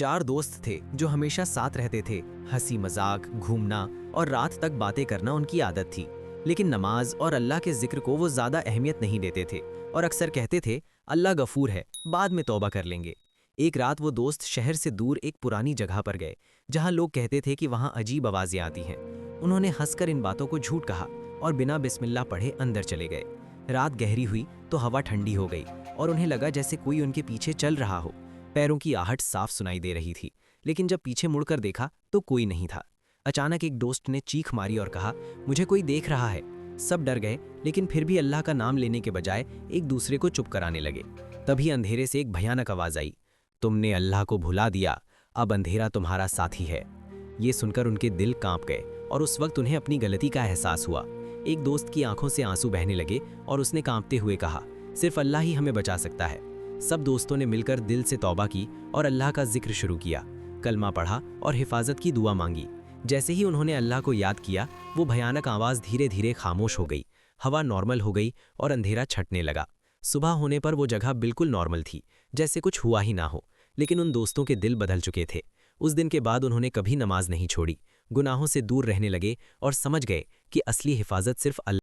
4 दोस्त थे जो हमेशा साथ रहते थे। हंसी मजाक, घूमना और रात तक बातें करना उनकी आदत थी। लेकिन नमाज और अल्लाह के जिक्र को वो ज़्यादा अहमियत नहीं देते थे और अक्सर कहते थे अल्लाह गफूर है, बाद में तौबा कर लेंगे। एक रात वो दोस्त शहर से दूर एक पुरानी जगह पर गए जहाँ लोग कहते थे कि वहाँ अजीब आवाज़ें आती हैं। उन्होंने हंसकर इन बातों को झूठ कहा और बिना बिस्मिल्लाह पढ़े अंदर चले गए। रात गहरी हुई तो हवा ठंडी हो गई और उन्हें लगा जैसे कोई उनके पीछे चल रहा हो। पैरों की आहट साफ सुनाई दे रही थी, लेकिन जब पीछे मुड़कर देखा तो कोई नहीं था। अचानक एक दोस्त ने चीख मारी और कहा, मुझे कोई देख रहा है। सब डर गए, लेकिन फिर भी अल्लाह का नाम लेने के बजाय एक दूसरे को चुप कराने लगे। तभी अंधेरे से एक भयानक आवाज आई, तुमने अल्लाह को भुला दिया, अब अंधेरा तुम्हारा साथी है। ये सुनकर उनके दिल कांप गए और उस वक्त उन्हें अपनी गलती का एहसास हुआ। एक दोस्त की आंखों से आंसू बहने लगे और उसने कांपते हुए कहा, सिर्फ अल्लाह ही हमें बचा सकता है। सब दोस्तों ने मिलकर दिल से तौबा की और अल्लाह का जिक्र शुरू किया। कलमा पढ़ा और हिफाजत की दुआ मांगी। जैसे ही उन्होंने अल्लाह को याद किया, वो भयानक आवाज़ धीरे धीरे खामोश हो गई। हवा नॉर्मल हो गई और अंधेरा छटने लगा। सुबह होने पर वो जगह बिल्कुल नॉर्मल थी, जैसे कुछ हुआ ही ना हो। लेकिन उन दोस्तों के दिल बदल चुके थे। उस दिन के बाद उन्होंने कभी नमाज नहीं छोड़ी, गुनाहों से दूर रहने लगे और समझ गए कि असली हिफाजत सिर्फ अल्लाह